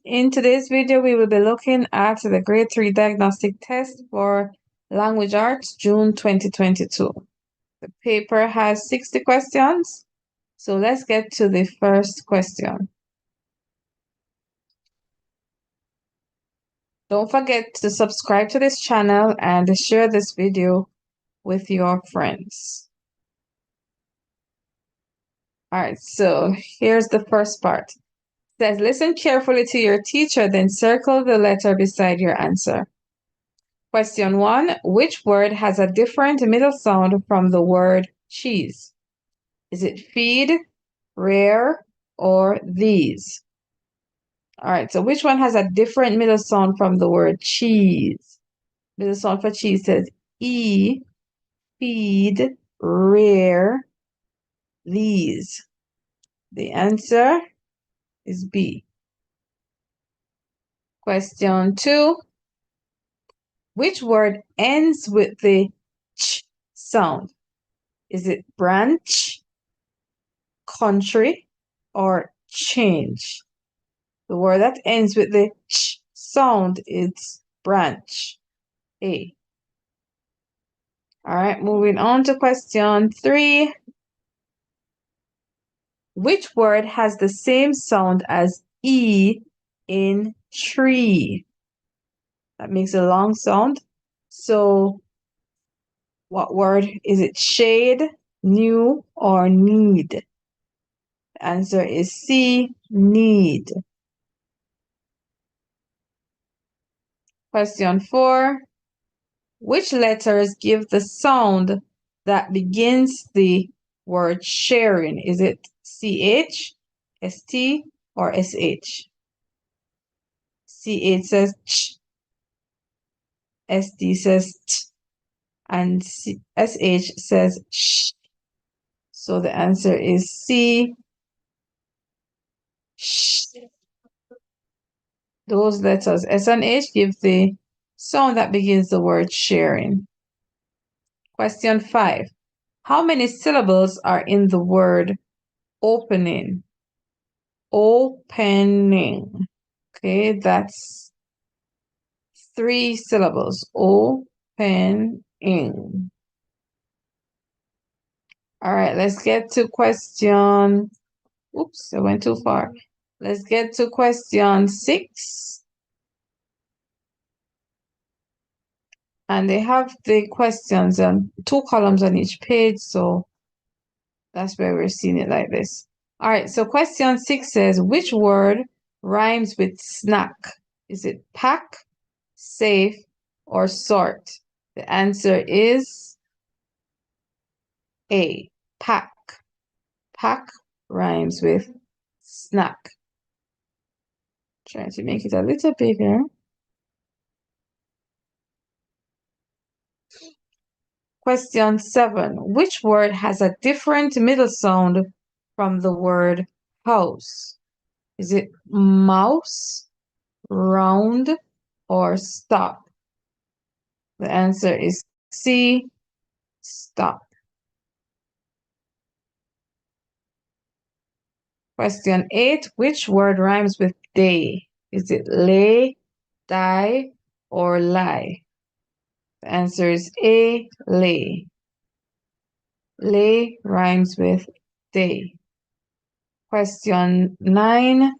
In today's video, we will be looking at the Grade 3 Diagnostic Test for Language Arts, June 2022. The paper has 60 questions, so let's get to the first question. Don't forget to subscribe to this channel and share this video with your friends. All right, so here's the first part. It says, listen carefully to your teacher, then circle the letter beside your answer. Question 1. Which word has a different middle sound from the word cheese? Is it feed, rare, or these? All right, so which one has a different middle sound from the word cheese? Middle sound for cheese says E, feed, rare, these. The answer is B. Question 2. Which word ends with the ch sound? Is it branch, country, or change? The word that ends with the ch sound is branch. A. All right, moving on to question 3. Which word has the same sound as E in tree? That makes a long sound. So what word is it? Shade, new, or need? The answer is C, need. Question 4. Which letters give the sound that begins the word sharing? Is it CH, ST, or SH? CH says ch, ST says t, and SH says sh. So the answer is C, sh. Those letters, S and H, give the sound that begins the word sharing. Question 5. How many syllables are in the word opening? Opening. Okay, that's 3 syllables. Opening. All right, let's get to question. Oops, I went too far. Let's get to question 6. And they have the questions on 2 columns on each page, so that's why we're seeing it like this. All right, so question 6 says, which word rhymes with snack? Is it pack, safe, or sort? The answer is A, pack. Pack rhymes with snack. Trying to make it a little bigger. Question 7. Which word has a different middle sound from the word house? Is it mouse, round, or stop? The answer is C, stop. Question 8. Which word rhymes with day? Is it lay, die, or lie? The answer is A, lay. Lay rhymes with day. Question 9.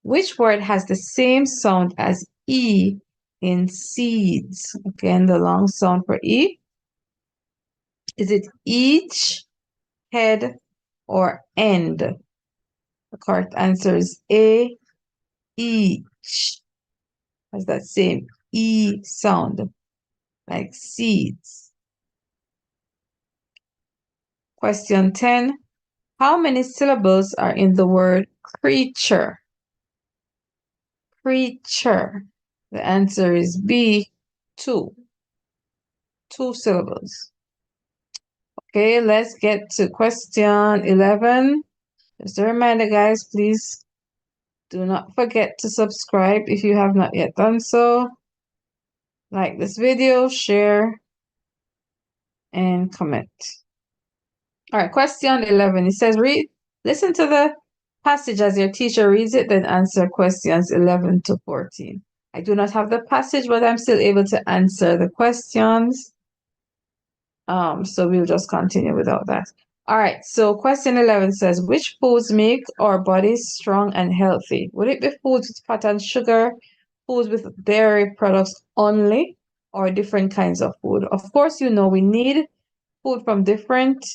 Which word has the same sound as E in seeds? Again, the long sound for E. Is it each, head, or end? The correct answer is A, each. Has that same E sound, like seeds. Question 10. How many syllables are in the word creature? Creature. The answer is B, 2. 2 syllables. Okay, let's get to question 11. Just a reminder, guys, please do not forget to subscribe if you have not yet done so. Like this video, share, and comment. All right, question 11. It says, listen to the passage as your teacher reads it, then answer questions 11 to 14. I do not have the passage, but I'm still able to answer the questions. So we'll just continue without that. All right, so question 11 says, which foods make our bodies strong and healthy? Would it be foods with fat and sugar, foods with dairy products only, or different kinds of food? Of course, you know we need food from different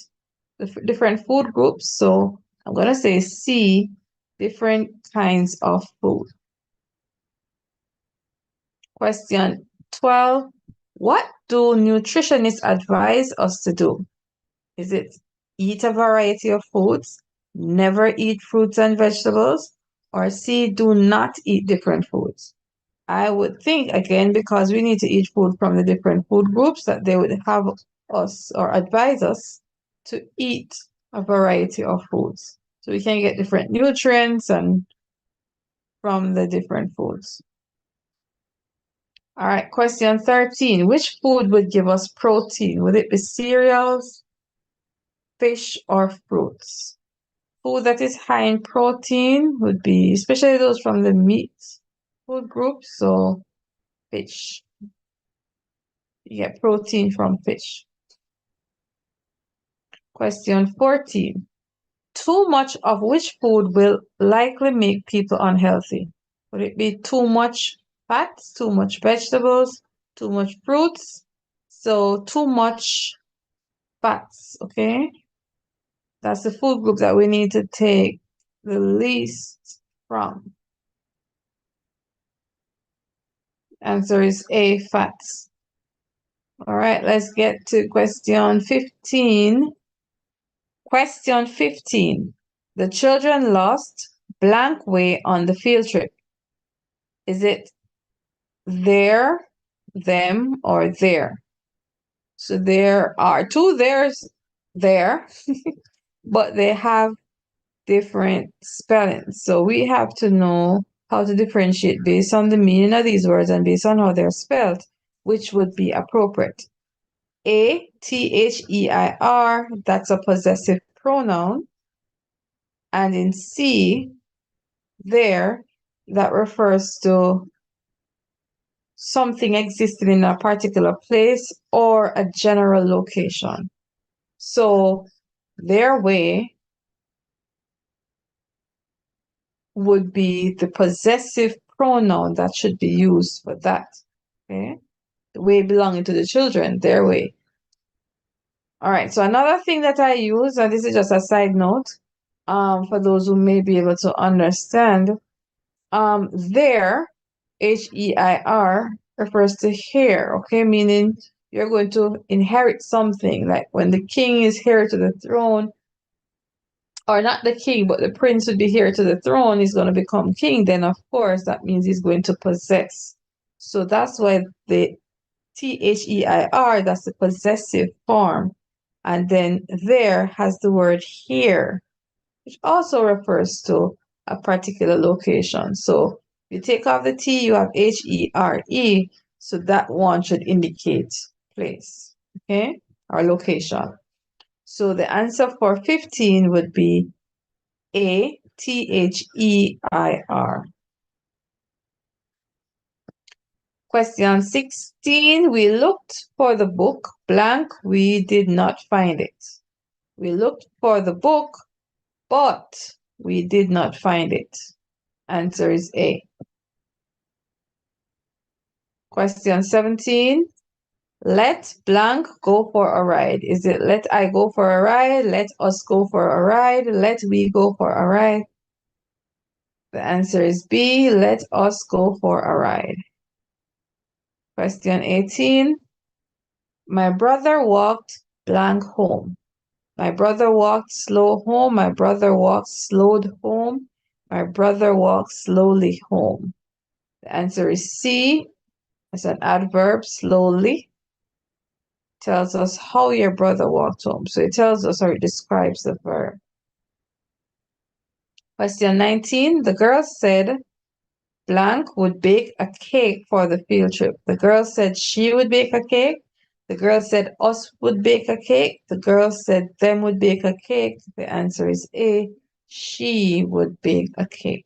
food groups. So I'm going to say C, different kinds of food. Question 12, what do nutritionists advise us to do? Is it eat a variety of foods, never eat fruits and vegetables, or C, do not eat different foods? I would think, again, because we need to eat food from the different food groups, that they would have us or advise us to eat a variety of foods so we can get different nutrients and from the different foods. All right, question 13. Which food would give us protein? Would it be cereals, fish, or fruits? Food that is high in protein would be, especially those from the meat food group, so fish. You get protein from fish. Question 14. Too much of which food will likely make people unhealthy? Would it be too much fats, too much vegetables, too much fruits? So too much fats, okay? That's the food group that we need to take the least from. Answer is A, fats. All right, let's get to question 15. Question 15. The children lost blank way on the field trip. Is it their, them, or their? So there are two theirs there, but they have different spellings. So we have to know how to differentiate based on the meaning of these words and based on how they're spelled, which would be appropriate. A, T-H-E-I-R, that's a possessive pronoun. And in C, there, that refers to something existing in a particular place or a general location. So their way would be the possessive pronoun that should be used for that. Okay? The way belonging to the children, their way. All right, so another thing that I use, and this is just a side note, for those who may be able to understand, their, H-E-I-R, refers to heir, okay? Meaning you're going to inherit something, like when the king is heir to the throne, or not the king, but the prince would be heir to the throne, he's going to become king, then of course that means he's going to possess. So that's why the T-H-E-I-R, that's the possessive form. And then there has the word here, which also refers to a particular location. So you take off the T, you have H-E-R-E, so that one should indicate place, okay, or location. So the answer for 15 would be A, T-H-E-I-R. Question 16, we looked for the book, blank, we did not find it. We looked for the book, but we did not find it. Answer is A. Question 17, let blank go for a ride. Is it let I go for a ride, let us go for a ride, let we go for a ride? The answer is B, let us go for a ride. Question 18, my brother walked blank home. My brother walked slow home. My brother walked slowed home. My brother walked slowly home. The answer is C. It's an adverb, slowly. Tells us how your brother walked home. So it tells us or it describes the verb. Question 19. The girl said blank would bake a cake for the field trip. The girl said she would bake a cake. The girl said us would bake a cake. The girl said them would bake a cake. The answer is A. she would bake a cake.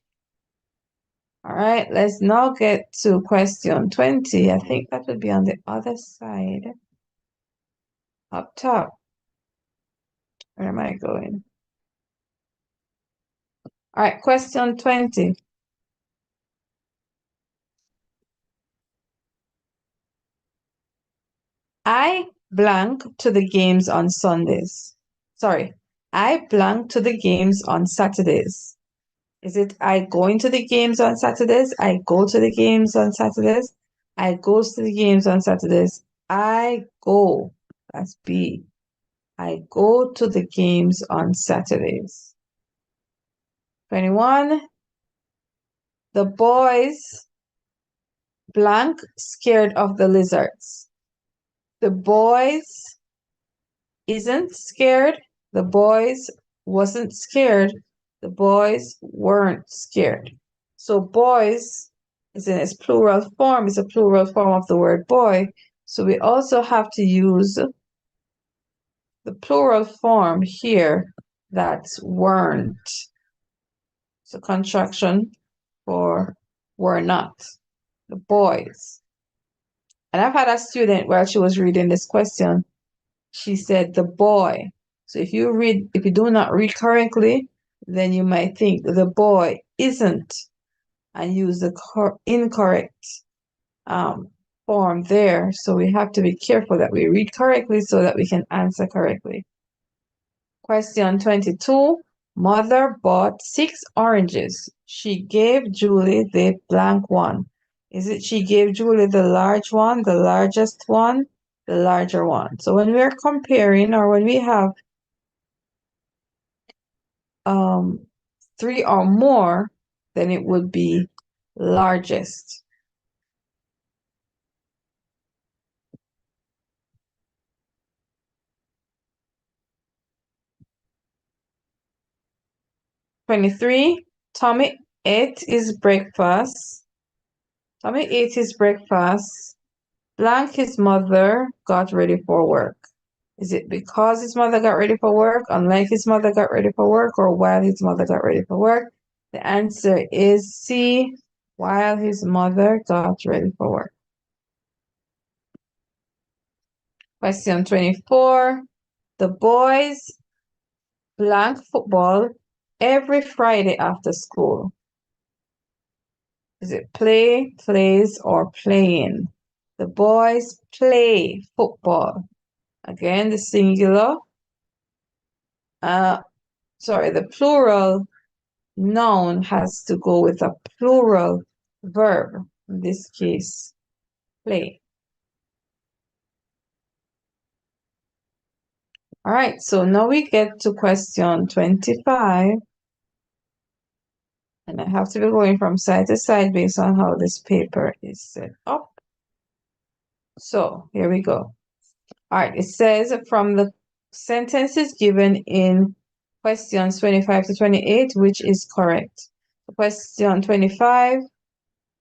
All right, let's now get to question 20. I think that would be on the other side. Up top. Where am I going? All right, question 20. I blank to the games on Sundays. Sorry, I blank to the games on Saturdays. Is it I going to the games on Saturdays? I go to the games on Saturdays. I goes to the games on Saturdays. I go. That's B. I go to the games on Saturdays. 21. The boys blank scared of the lizards. The boys isn't scared. The boys wasn't scared. The boys weren't scared. So boys is in its plural form, is a plural form of the word boy. So we also have to use the plural form here, that's weren't. It's a contraction for were not, the boys. And I've had a student while she was reading this question, she said the boy. So if you do not read correctly, then you might think the boy isn't and use the incorrect form there. So we have to be careful that we read correctly so that we can answer correctly. Question 22. Mother bought 6 oranges. She gave Julie the blank one. Is it she gave Julie the large one, the largest one, the larger one? So when we're comparing or when we have 3 or more, then it would be largest. '23. Tommy ate his breakfast. Tommy ate his breakfast. Blank his mother got ready for work. Is it because his mother got ready for work, unlike his mother got ready for work, or while his mother got ready for work? The answer is C, while his mother got ready for work. Question 24. The boys blank football every Friday after school. Is it play, plays, or playing? The boys play football. Again, the singular. The plural noun has to go with a plural verb. In this case, play. All right, so now we get to question 25. And I have to be going from side to side based on how this paper is set up. So here we go. All right, it says from the sentences given in questions 25 to 28, which is correct. Question 25,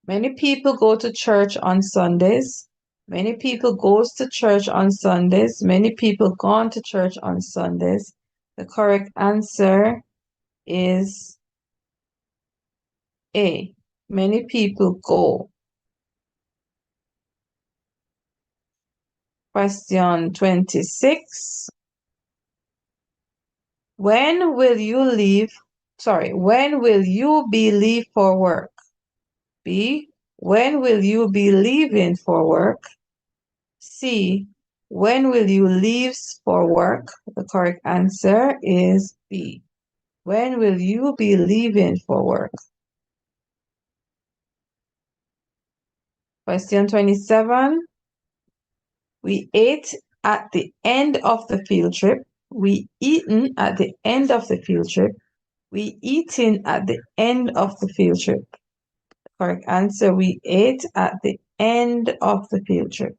many people go to church on Sundays. Many people goes to church on Sundays. Many people gone to church on Sundays. The correct answer is A. Many people go. Question 26. When will you be leave for work? B. When will you be leaving for work? C. When will you leave for work? The correct answer is B. When will you be leaving for work? Question 27. We ate at the end of the field trip. We eaten at the end of the field trip. We eaten at the end of the field trip. The correct answer, we ate at the end of the field trip.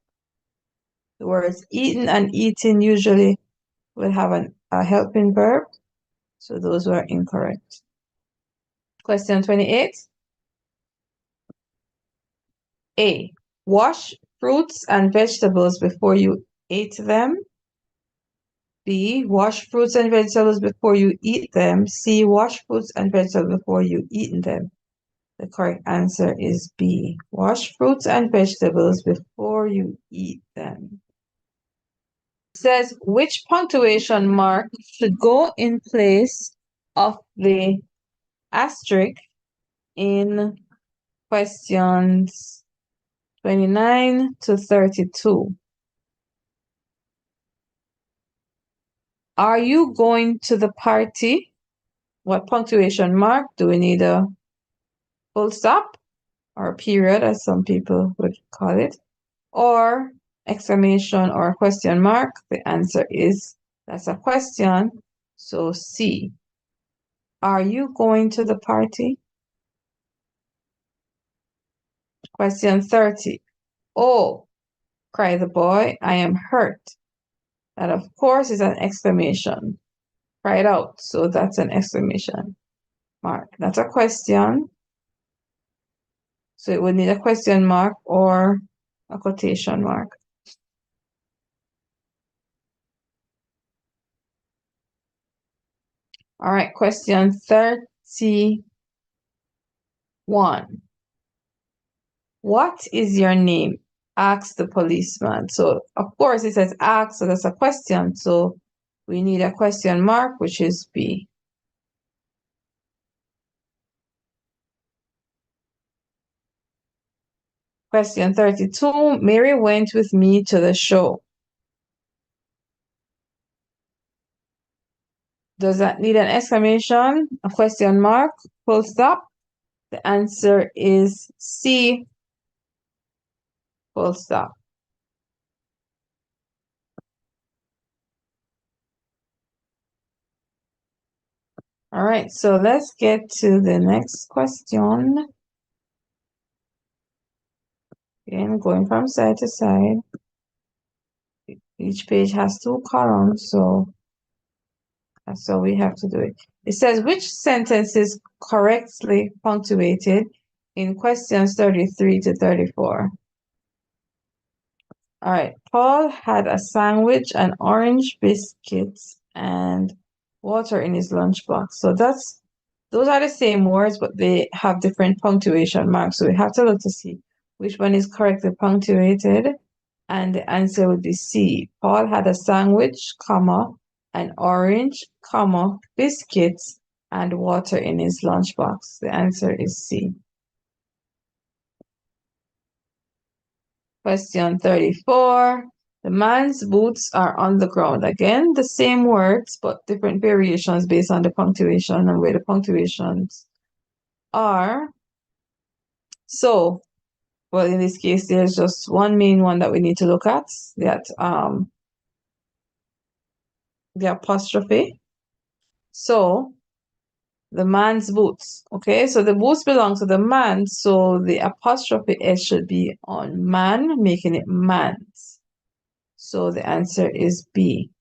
The words eaten and eating usually will have a helping verb, so those were incorrect. Question 28. A. Wash fruits and vegetables before you ate them. B, wash fruits and vegetables before you eat them. C, wash fruits and vegetables before you eat them. The correct answer is B, wash fruits and vegetables before you eat them. It says, which punctuation mark should go in place of the asterisk in questions 29 to 32? Are you going to the party? What punctuation mark? Do we need a full stop or a period, as some people would call it, or exclamation or question mark? The answer is, that's a question, so C. Are you going to the party? Question 30. Oh, cried the boy, I am hurt. That, of course, is an exclamation. Cry it out, so that's an exclamation mark. That's a question, so it would need a question mark or a quotation mark. All right, question 31. What is your name? Asked the policeman. So, of course, it says ask, so that's a question. So, we need a question mark, which is B. Question 32. Mary went with me to the show. Does that need an exclamation, a question mark, full stop? The answer is C, full stop. All right, so let's get to the next question. Again, going from side to side. Each page has 2 columns, so that's how we have to do it. It says, which sentence is correctly punctuated in questions 33 to 34? All right, Paul had a sandwich and orange biscuits and water in his lunchbox. So those are the same words, but they have different punctuation marks. So we have to look to see which one is correctly punctuated. And the answer would be C. Paul had a sandwich, comma, an orange, comma, biscuits, and water in his lunchbox. The answer is C. Question 34. The man's boots are on the ground. Again, the same words, but different variations based on the punctuation and where the punctuations are. So, well, in this case, there's just one main one that we need to look at, that the apostrophe. So, the man's boots. Okay, so the boots belong to the man, so the apostrophe S should be on man, making it man's. So the answer is B.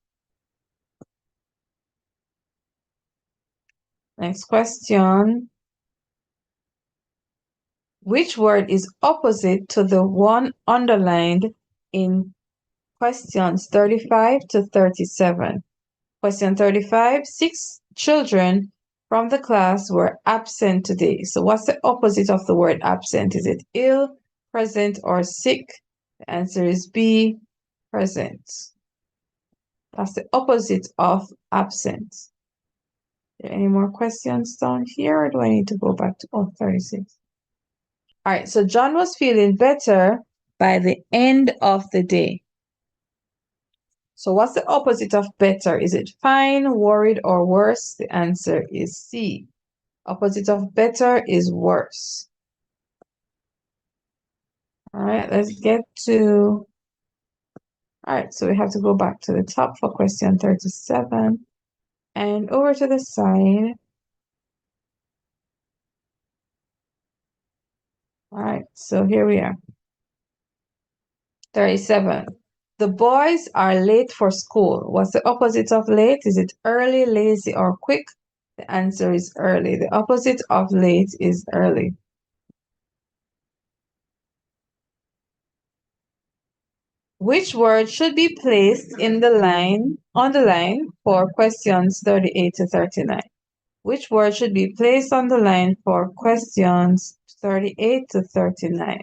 Next question. Which word is opposite to the one underlined in questions 35 to 37? Question 35, 6 children from the class were absent today. So what's the opposite of the word absent? Is it ill, present, or sick? The answer is B, present. That's the opposite of absent. Are there any more questions down here, or do I need to go back to 36? All right, so John was feeling better by the end of the day. So what's the opposite of better? Is it fine, worried, or worse? The answer is C. Opposite of better is worse. All right, let's get to... All right, so we have to go back to the top for question 37 and over to the side. All right, so here we are. 37. The boys are late for school. What's the opposite of late? Is it early, lazy, or quick? The answer is early. The opposite of late is early. Which word should be placed in the line on the line for questions 38 to 39? Which word should be placed on the line for questions 38 to 39? All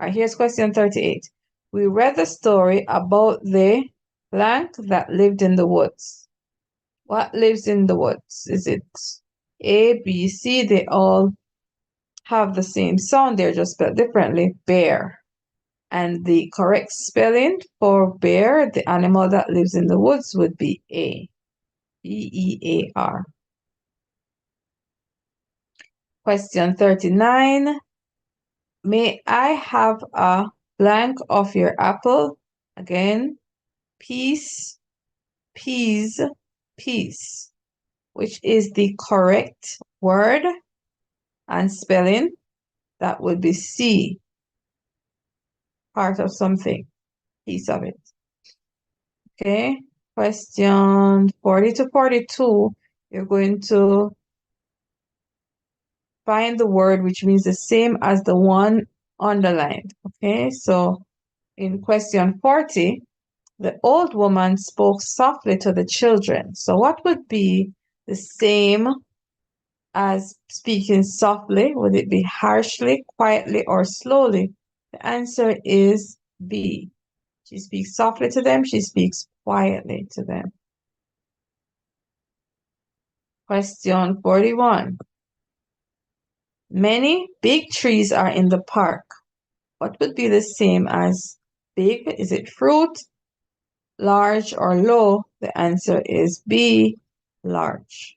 right, here's question 38. We read the story about the blank that lived in the woods. What lives in the woods? Is it A, B, C? They all have the same sound. They're just spelled differently. Bear. And the correct spelling for bear, the animal that lives in the woods, would be A. B-E-A-R. Question 39. May I have a blank of your apple? Again, peace, peas, peace. Which is the correct word and spelling? That would be C. Part of something. Piece of it. Okay. Question 40 to 42. You're going to find the word which means the same as the one underlined. Okay. So in question 40, the old woman spoke softly to the children. So what would be the same as speaking softly? Would it be harshly, quietly, or slowly? The answer is B. She speaks softly to them. She speaks quietly to them. Question 41. Many big trees are in the park. What would be the same as big? Is it fruit, large, or low? The answer is B, large.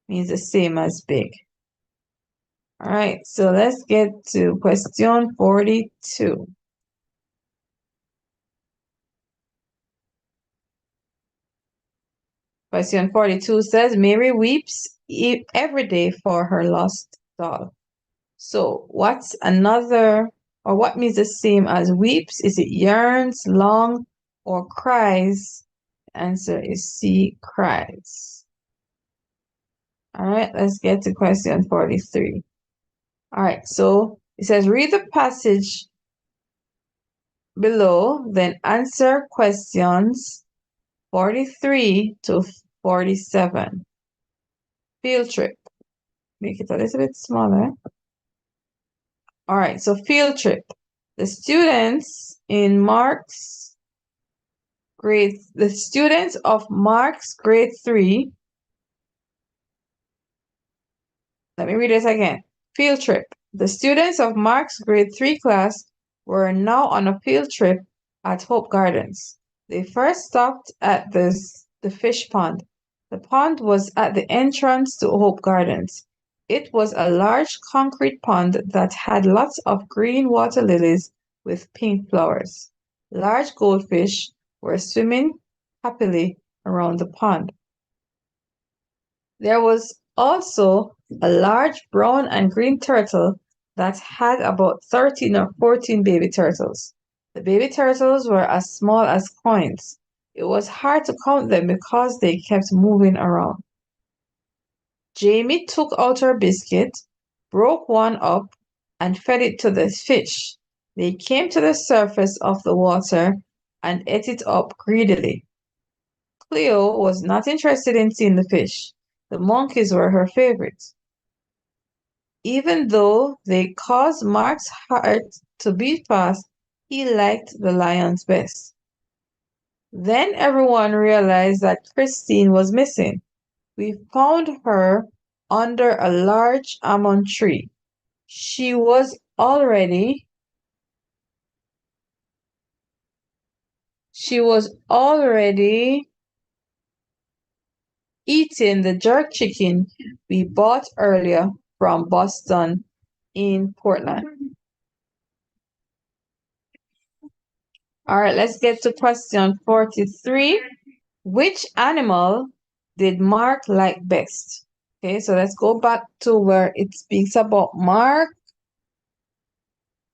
Means the same as big. All right, so let's get to question 42. Question 42 says, Mary weeps every day for her lost doll. So what's another, or what means the same as weeps? Is it yearns, long, or cries? The answer is C, cries. All right, let's get to question 43. All right, so it says, read the passage below, then answer questions 43 to 47. Field trip. Make it a little bit smaller. All right, so field trip. The students of Mark's grade 3. Let me read it again. Field trip. The students of Mark's grade 3 class were now on a field trip at Hope Gardens. They first stopped at the fish pond. The pond was at the entrance to Hope Gardens. It was a large concrete pond that had lots of green water lilies with pink flowers. Large goldfish were swimming happily around the pond. There was also a large brown and green turtle that had about 13 or 14 baby turtles. The baby turtles were as small as coins. It was hard to count them because they kept moving around. Jamie took out her biscuit, broke one up, and fed it to the fish. They came to the surface of the water and ate it up greedily. Cleo was not interested in seeing the fish. The monkeys were her favorite. Even though they caused Mark's heart to beat fast, he liked the lions best. Then everyone realized that Christine was missing. We found her under a large almond tree. She was already eating the jerk chicken we bought earlier from Boston in Portland. All right, let's get to question 43. Which animal did Mark like best? Okay, so let's go back to where it speaks about Mark.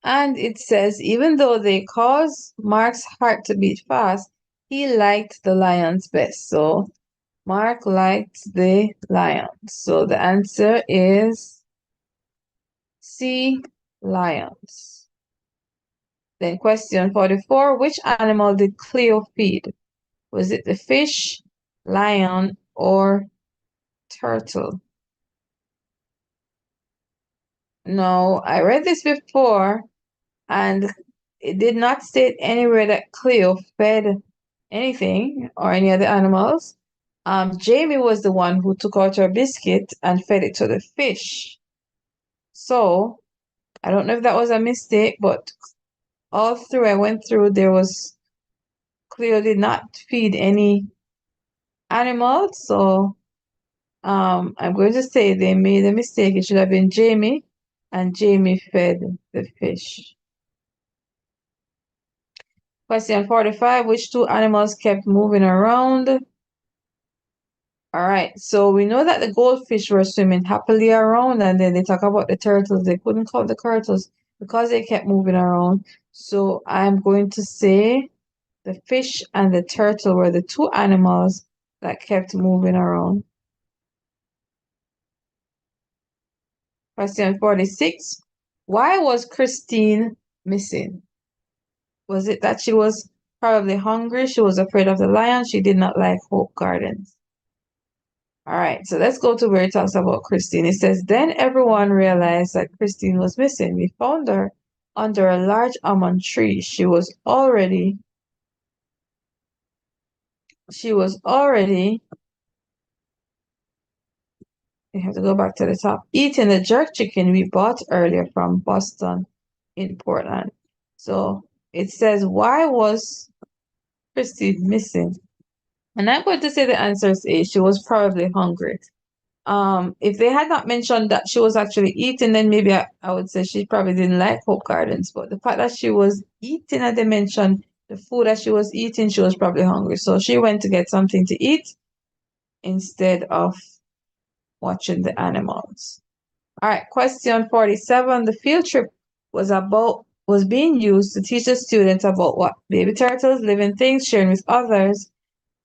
And it says, even though they caused Mark's heart to beat fast, he liked the lions best. So Mark liked the lions. So the answer is C, lions. Then question 44, which animal did Cleo feed? Was it the fish, lion, or turtle? No, I read this before, and it did not state anywhere that Cleo fed anything or any other animals. Jamie was the one who took out her biscuit and fed it to the fish. So I don't know if that was a mistake, but all through I went through, there was Cleo did not feed any animals. So I'm going to say they made a mistake. It should have been Jamie, and Jamie fed the fish. Question 45, which two animals kept moving around? All right, so we know that the goldfish were swimming happily around, and then they talk about the turtles. They couldn't count the turtles because they kept moving around. So I'm going to say the fish and the turtle were the two animals that kept moving around. Question 46, why was Christine missing? Was it that she was probably hungry? She was afraid of the lion. She did not like Hope Gardens. All right, so let's go to where it talks about Christine. It says, then everyone realized that Christine was missing. We found her under a large almond tree. She was already, we have to go back to the top, eating the jerk chicken we bought earlier from Boston in Portland. So it says, why was Christine missing? And I'm going to say the answer is A. She was probably hungry. If they had not mentioned that she was actually eating, then maybe I would say she probably didn't like Hope Gardens. But the fact that she was eating and they mentioned the food that she was eating, she was probably hungry. So she went to get something to eat instead of watching the animals. All right, question 47. The field trip was being used to teach the students about what? Baby turtles, living things, sharing with others.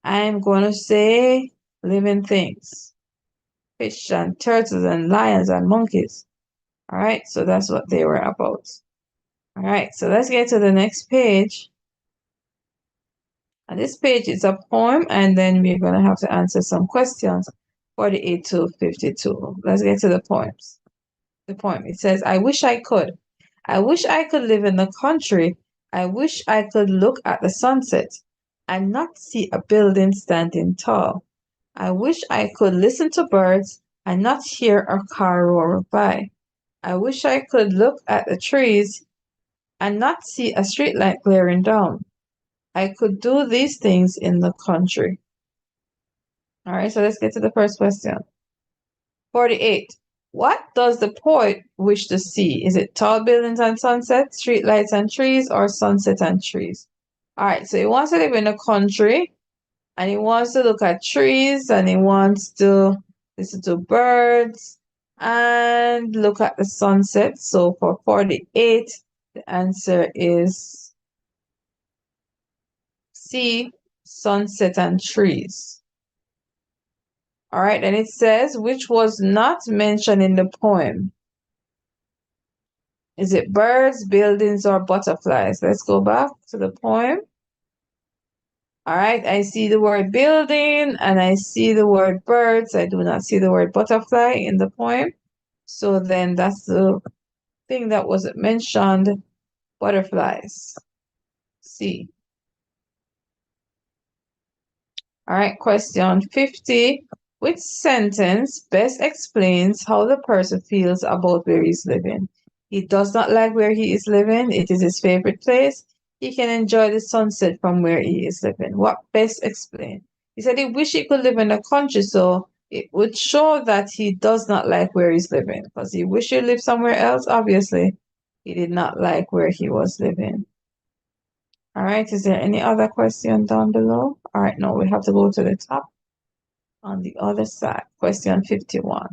I'm going to say living things. Fish and turtles and lions and monkeys. All right, so that's what they were about. All right, so let's get to the next page. And this page is a poem, and then we're going to have to answer some questions 48 to 52. Let's get to the poems. The poem, it says, I wish I could. I wish I could live in the country. I wish I could look at the sunset and not see a building standing tall. I wish I could listen to birds and not hear a car roar by. I wish I could look at the trees and not see a streetlight glaring down. I could do these things in the country. All right, so let's get to the first question. 48. What does the poet wish to see? Is it tall buildings and sunset, streetlights and trees, or sunset and trees? All right, so he wants to live in the country, and he wants to look at trees, and he wants to listen to birds and look at the sunset. So for 48, the answer is C, sunset and trees. All right, and it says, which was not mentioned in the poem? Is it birds, buildings, or butterflies? Let's go back to the poem. All right, I see the word building and I see the word birds. I do not see the word butterfly in the poem. So then that's the thing that wasn't mentioned, butterflies. C. All right, question 50. Which sentence best explains how the person feels about where he's living? He does not like where he is living. It is his favorite place. He can enjoy the sunset from where he is living. What best explains? He said he wish he could live in the country, so it would show that he does not like where he's living. Because he wish he lived somewhere else, obviously. He did not like where he was living. All right, is there any other question down below? All right, no, we have to go to the top on the other side. Question 51.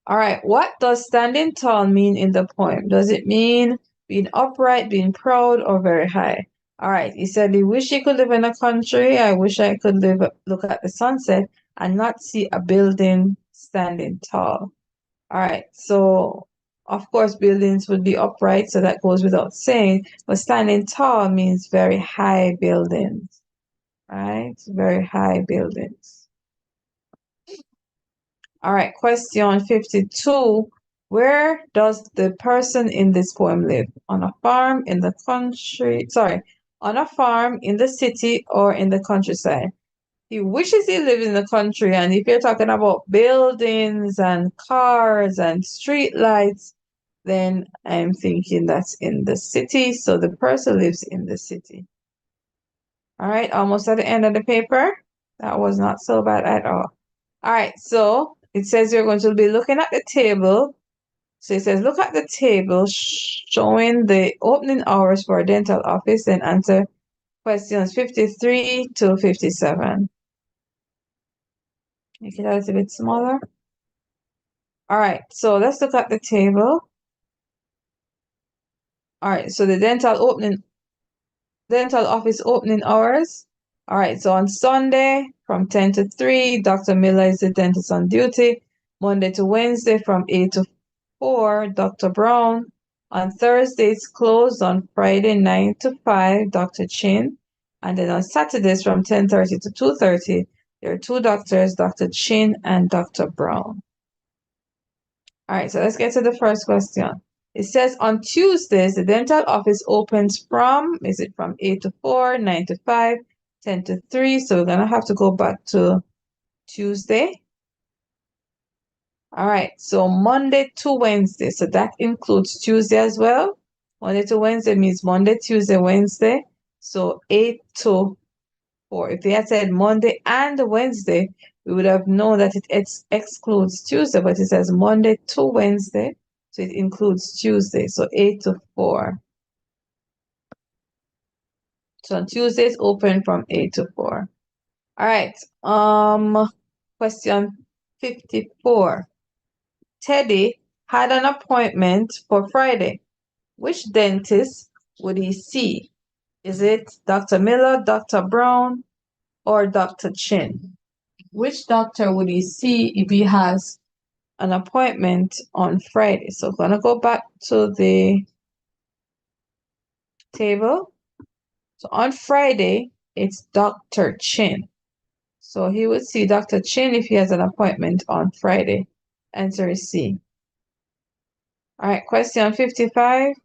All right, what does standing tall mean in the poem? Does it mean being upright, being proud, or very high? All right, he said he wish he could live in a country. I wish I could look at the sunset and not see a building standing tall. All right, so Of course, buildings would be upright, so that goes without saying. But standing tall means very high buildings, right? Very high buildings. All right, question 52. Where does the person in this poem live? On a farm, in the country, on a farm, in the city, or in the countryside? He wishes he lived in the country, and if you're talking about buildings and cars and street lights, then I'm thinking that's in the city, so the person lives in the city. All right, almost at the end of the paper. That was not so bad at all. All right, so it says you're going to be looking at the table. So it says, look at the table showing the opening hours for a dental office and answer questions 53 to 57. Make it a little bit smaller. All right, so let's look at the table. All right, so the dental office opening hours. All right, so on Sunday from 10 to 3, Dr. Miller is the dentist on duty. Monday to Wednesday from 8 to 4, Dr. Brown. On Thursday, it's closed. On Friday, 9 to 5, Dr. Chin. And then on Saturdays from 10:30 to 2:30, there are two doctors, Dr. Chin and Dr. Brown. All right, so let's get to the first question. It says on Tuesdays, the dental office opens from, is it from 8 to 4, 9 to 5, 10 to 3? So we're going to have to go back to Tuesday. All right, so Monday to Wednesday. So that includes Tuesday as well. Monday to Wednesday means Monday, Tuesday, Wednesday. So 8 to 4. If they had said Monday and Wednesday, we would have known that it excludes Tuesday, but it says Monday to Wednesday. So it includes Tuesday. So 8 to 4. So on Tuesdays open from 8 to 4. All right. Question 54. Teddy had an appointment for Friday. Which dentist would he see? Is it Dr. Miller, Dr. Brown, or Dr. Chin? Which doctor would he see if he has an appointment on Friday? So I'm gonna go back to the table. So on Friday, it's Dr. Chin. So he would see Dr. Chin if he has an appointment on Friday. Answer is C. All right, question 55.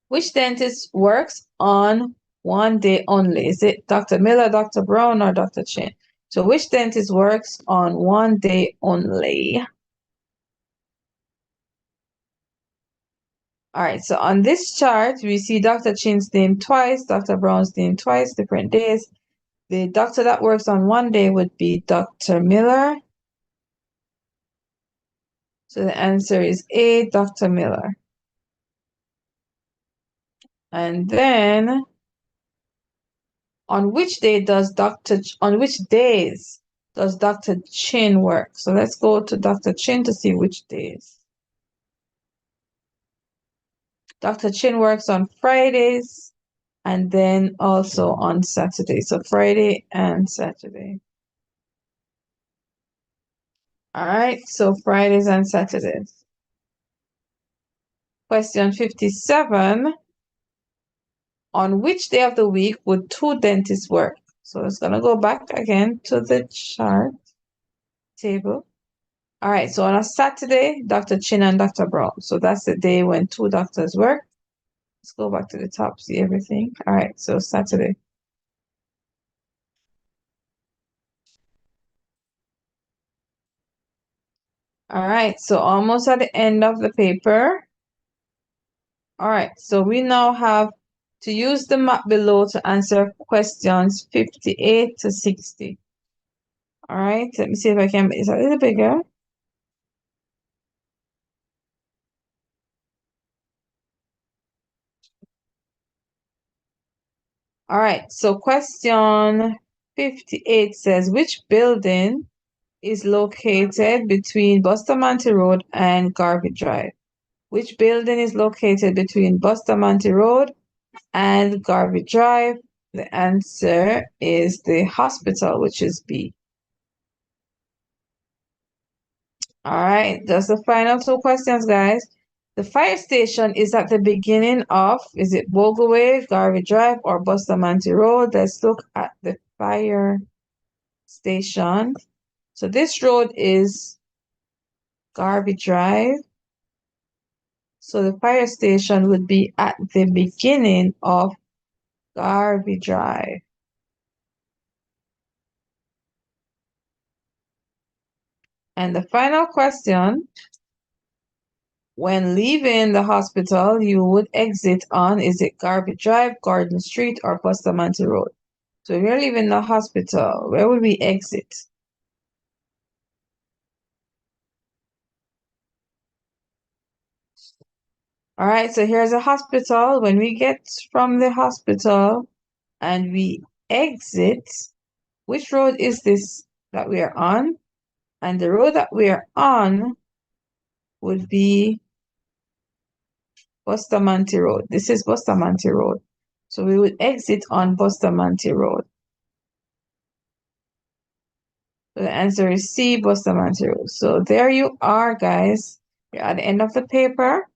Which dentist works on one day only? Is it Dr. Miller, Dr. Brown, or Dr. Chin? So which dentist works on one day only? All right, so on this chart, we see Dr. Chin's name twice, Dr. Brown's name twice, different days. The doctor that works on one day would be Dr. Miller. So the answer is A, Dr. Miller. And then on which days does Dr. Chin work? So let's go to Dr. Chin to see which days. Dr. Chin works on Fridays and then also on Saturday. So Friday and Saturday. All right, so Fridays and Saturdays. Question 57. On which day of the week would two dentists work? So it's going to go back again to the chart table. All right, so on a Saturday, Dr. Chin and Dr. Brown. So that's the day when two doctors work. Let's go back to the top, see everything. All right, so Saturday. All right, so almost at the end of the paper. All right, so we now have to use the map below to answer questions 58 to 60. All right, let me see if I can make it a little bigger. All right, so question 58 says, which building is located between Bustamante Road and Garvey Drive? Which building is located between Bustamante Road and Garvey Drive? The answer is the hospital, which is B. All right, just the final two questions, guys. The fire station is at the beginning of, is it Bogaway, Garvey Drive, or Bustamante Road? Let's look at the fire station. So this road is Garvey Drive. So the fire station would be at the beginning of Garvey Drive. And the final question, when leaving the hospital, you would exit on, is it Garvey Drive, Gordon Street, or Bustamante Road? So if you're leaving the hospital, where would we exit? All right, so here's a hospital. When we get from the hospital and we exit, which road is this that we are on? And the road that we are on would be Bustamante Road. This is Bustamante Road. So we would exit on Bustamante Road. So the answer is C, Bustamante Road. So there you are, guys. You're at the end of the paper.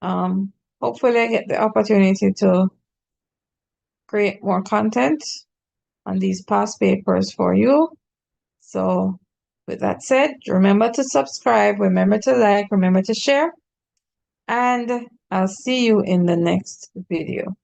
Hopefully I get the opportunity to create more content on these past papers for you. So with that said, remember to subscribe, remember to like, remember to share, and I'll see you in the next video.